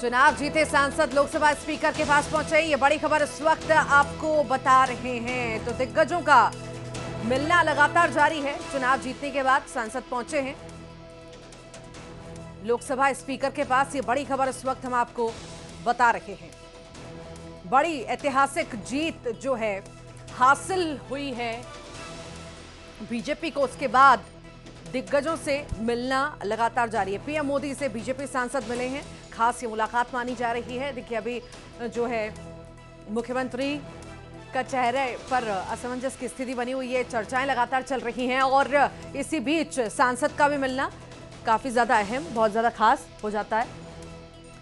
चुनाव जीते सांसद लोकसभा स्पीकर के पास पहुंचे। ये बड़ी खबर इस वक्त आपको बता रहे हैं। तो दिग्गजों का मिलना लगातार जारी है। चुनाव जीतने के बाद सांसद पहुंचे हैं लोकसभा स्पीकर के पास। ये बड़ी खबर इस वक्त हम आपको बता रहे हैं। बड़ी ऐतिहासिक जीत जो है हासिल हुई है बीजेपी को। उसके बाद दिग्गजों से मिलना लगातार जारी है। पीएम मोदी से बीजेपी सांसद मिले हैं। खास ये मुलाकात मानी जा रही है। देखिए अभी जो है मुख्यमंत्री का चेहरे पर असमंजस की स्थिति बनी हुई है। चर्चाएं लगातार चल रही हैं और इसी बीच सांसद का भी मिलना काफी ज्यादा अहम, बहुत ज्यादा खास हो जाता है।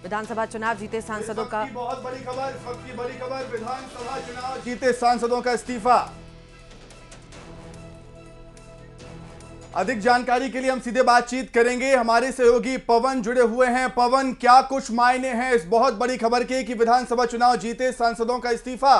विधानसभा चुनाव जीते सांसदों का बहुत बड़ी खबर, सबकी बड़ी खबर, विधानसभा चुनाव जीते सांसदों का इस्तीफा। अधिक जानकारी के लिए हम सीधे बातचीत करेंगे। हमारे सहयोगी पवन जुड़े हुए हैं। पवन, क्या कुछ मायने हैं इस बहुत बड़ी खबर के कि विधानसभा चुनाव जीते सांसदों का इस्तीफा?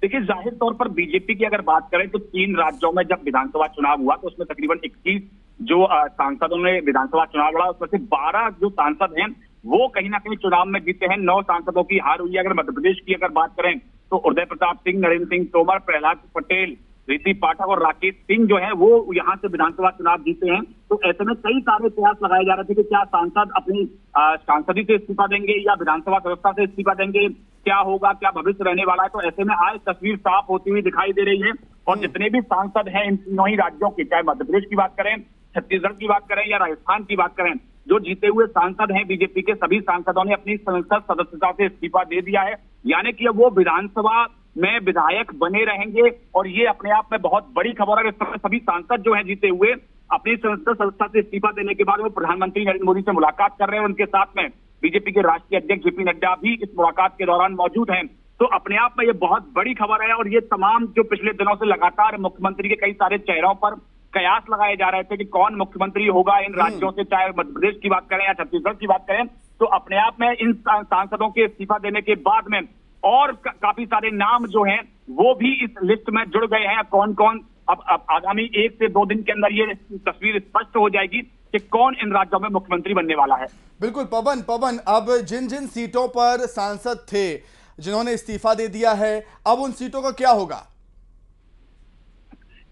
देखिए, जाहिर तौर पर बीजेपी की अगर बात करें तो 3 राज्यों में जब विधानसभा चुनाव हुआ तो उसमें तकरीबन 21 जो सांसदों ने विधानसभा चुनाव लड़ा, उसमें से 12 जो सांसद हैं वो कहीं ना कहीं चुनाव में जीते हैं। 9 सांसदों की हार हुई है। अगर मध्य प्रदेश की अगर बात करें तो उदय प्रताप सिंह, नरेंद्र सिंह तोमर, प्रहलाद पटेल, रीति पाठक और राकेश सिंह जो है वो यहाँ से विधानसभा चुनाव जीते हैं। तो ऐसे में कई सारे प्रयास लगाए जा रहे थे कि क्या सांसद अपनी सांसदी से इस्तीफा देंगे या विधानसभा सदस्यता से इस्तीफा देंगे, क्या होगा, क्या भविष्य रहने वाला है। तो ऐसे में आज तस्वीर साफ होती हुई दिखाई दे रही है। और जितने भी सांसद हैं इन तीनों ही राज्यों के, चाहे मध्य प्रदेश की बात करें, छत्तीसगढ़ की बात करें या राजस्थान की बात करें, जो जीते हुए सांसद हैं बीजेपी के सभी सांसदों ने अपनी संसद सदस्यता से इस्तीफा दे दिया है। यानी कि अब वो विधानसभा में विधायक बने रहेंगे और ये अपने आप में बहुत बड़ी खबर है। इस समय सभी सांसद जो हैं जीते हुए अपनी संसद सदस्यता से इस्तीफा देने के बाद वो प्रधानमंत्री नरेंद्र मोदी से मुलाकात कर रहे हैं। उनके साथ में बीजेपी के राष्ट्रीय अध्यक्ष जेपी नड्डा भी इस मुलाकात के दौरान मौजूद हैं। तो अपने आप में ये बहुत बड़ी खबर है। और ये तमाम जो पिछले दिनों से लगातार मुख्यमंत्री के कई सारे चेहरों पर कयास लगाए जा रहे थे कि कौन मुख्यमंत्री होगा इन राज्यों से, चाहे मध्य प्रदेश की बात करें या छत्तीसगढ़ की बात करें, तो अपने आप में इन सांसदों के इस्तीफा देने के बाद में और काफी सारे नाम जो हैं वो भी इस लिस्ट में जुड़ गए हैं। कौन कौन अब आगामी 1 से 2 दिन के अंदर ये तस्वीर स्पष्ट हो जाएगी कि कौन इन राज्यों में मुख्यमंत्री बनने वाला है। बिल्कुल पवन, अब जिन जिन सीटों पर सांसद थे जिन्होंने इस्तीफा दे दिया है, अब उन सीटों का क्या होगा?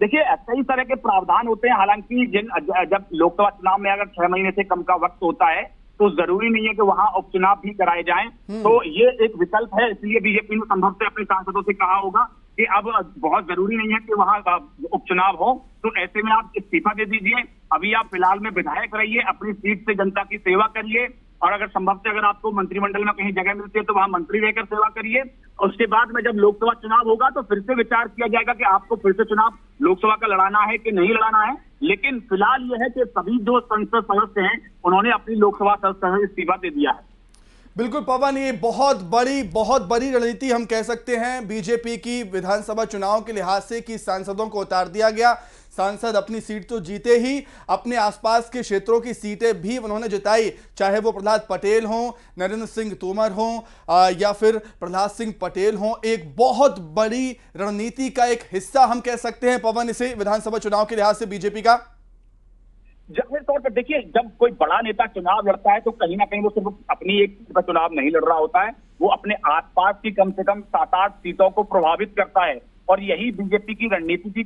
देखिए, कई तरह के प्रावधान होते हैं। हालांकि जब लोकसभा चुनाव में अगर 6 महीने से कम का वक्त होता है तो जरूरी नहीं है कि वहां उपचुनाव भी कराए जाएं। तो ये एक विकल्प है। इसलिए बीजेपी ने संभव से अपने सांसदों से कहा होगा कि अब बहुत जरूरी नहीं है कि वहां उपचुनाव हो, तो ऐसे में आप इस्तीफा दे दीजिए। अभी आप फिलहाल में विधायक रहिए, अपनी सीट से जनता की सेवा करिए और अगर संभव से अगर आपको मंत्रिमंडल में कहीं जगह मिलती है तो वहां मंत्री रहकर सेवा करिए। उसके बाद में जब लोकसभा चुनाव होगा तो फिर से विचार किया जाएगा कि आपको फिर से चुनाव लोकसभा का लड़ाना है कि नहीं लड़ाना है। लेकिन फिलहाल यह है कि सभी जो संसद सदस्य हैं उन्होंने अपनी लोकसभा सदस्य से इस्तीफा दे दिया है। बिल्कुल पवन, ये बहुत बड़ी रणनीति हम कह सकते हैं बीजेपी की विधानसभा चुनाव के लिहाज से कि सांसदों को उतार दिया गया। सांसद अपनी सीट तो जीते ही, अपने आसपास के क्षेत्रों की सीटें भी उन्होंने जिताई, चाहे वो प्रहलाद पटेल हों, नरेंद्र सिंह तोमर हों या फिर प्रहलाद सिंह पटेल हों। एक बहुत बड़ी रणनीति का एक हिस्सा हम कह सकते हैं पवन इसे विधानसभा चुनाव के लिहाज से बीजेपी का। जाहिर तौर पर देखिए, जब कोई बड़ा नेता चुनाव लड़ता है तो कहीं ना कहीं वो सिर्फ अपनी एक सीट पर चुनाव नहीं लड़ रहा होता है, वो अपने आसपास की कम से कम 7-8 सीटों को प्रभावित करता है। और यही बीजेपी की रणनीति थी।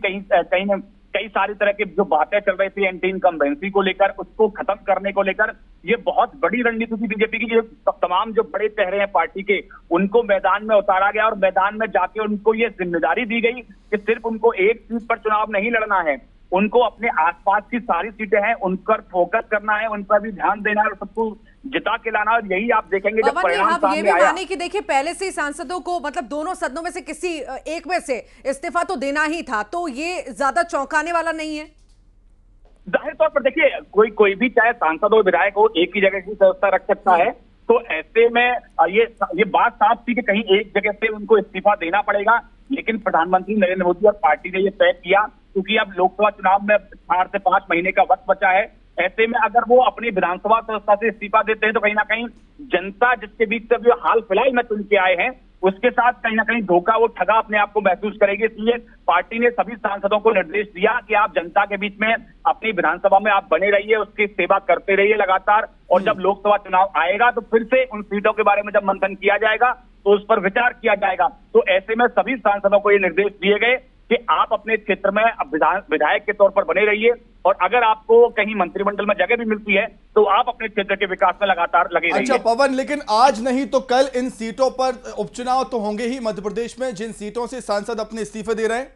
कई सारी तरह की जो बातें चल रही थी एंटी इनकम्बेंसी को लेकर, उसको खत्म करने को लेकर, ये बहुत बड़ी रणनीति थी बीजेपी की। तमाम जो बड़े चेहरे हैं पार्टी के उनको मैदान में उतारा गया और मैदान में जाके उनको ये जिम्मेदारी दी गई कि सिर्फ उनको एक सीट पर चुनाव नहीं लड़ना है, उनको अपने आसपास की सारी सीटें हैं उन पर फोकस करना है, उन पर भी ध्यान देना है और सबको जिता के लाना। और यही आप देखेंगे जब परिणाम सामने ये भी माने कि देखिए पहले से ही सांसदों को मतलब दोनों सदनों में से किसी एक में से इस्तीफा तो देना ही था, तो ये ज्यादा चौंकाने वाला नहीं है। जाहिर तौर पर देखिए, कोई भी चाहे सांसद हो विधायक हो एक ही जगह की सदस्यता रख सकता है। तो ऐसे में ये बात साफ थी कि कहीं एक जगह से उनको इस्तीफा देना पड़ेगा। लेकिन प्रधानमंत्री नरेंद्र मोदी और पार्टी ने ये तय किया क्योंकि अब लोकसभा चुनाव में 4 से 5 महीने का वक्त बचा है। ऐसे में अगर वो अपनी विधानसभा सदस्यता से इस्तीफा देते हैं तो कहीं ना कहीं जनता जिसके बीच से जो हाल फिलहाल में चुन के आए हैं उसके साथ कहीं ना कहीं धोखा, वो ठगा अपने आप को महसूस करेगी। इसलिए पार्टी ने सभी सांसदों को निर्देश दिया कि आप जनता के बीच में अपनी विधानसभा में आप बने रहिए, उसकी सेवा करते रहिए लगातार, और जब लोकसभा चुनाव आएगा तो फिर से उन सीटों के बारे में जब मंथन किया जाएगा तो उस पर विचार किया जाएगा। तो ऐसे में सभी सांसदों को ये निर्देश दिए गए कि आप अपने क्षेत्र में विधायक के तौर पर बने रहिए, और अगर आपको कहीं मंत्रिमंडल में जगह भी मिलती है तो आप अपने क्षेत्र के विकास में लगातार लगे रहिए। अच्छा पवन, लेकिन आज नहीं तो कल इन सीटों पर उपचुनाव तो होंगे ही मध्य प्रदेश में, जिन सीटों से सांसद अपने इस्तीफे दे रहे हैं।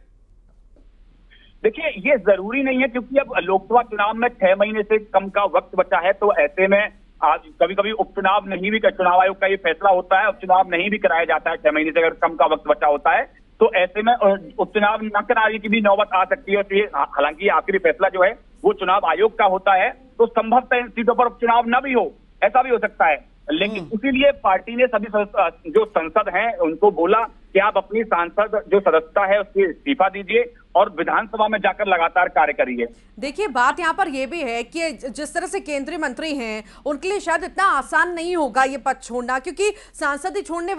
देखिए, ये जरूरी नहीं है, क्योंकि अब लोकसभा चुनाव में 6 महीने से कम का वक्त बचा है। तो ऐसे में आज कभी कभी उपचुनाव नहीं भी, चुनाव आयोग का ये फैसला होता है, उपचुनाव नहीं भी कराया जाता है 6 महीने से अगर कम का वक्त बचा होता है। तो ऐसे में उपचुनाव न कराने की भी नौबत आ सकती है। हालांकि आखिरी फैसला जो है वो चुनाव आयोग का होता है, तो संभवतः इन सीटों पर उपचुनाव न भी हो, ऐसा भी हो सकता है। लेकिन इसीलिए पार्टी ने सभी जो संसद हैं उनको बोला कि आप अपनी सांसद जो सदस्यता है उसकी इस्तीफा दीजिए और विधानसभा में जाकर लगातार कार्य करिए। देखिए, बात यहाँ पर यह भी है कि जिस तरह से केंद्रीय मंत्री हैं उनके लिए शायद इतना आसान नहीं होगा ये पद छोड़ना, क्योंकि सांसद ही छोड़ने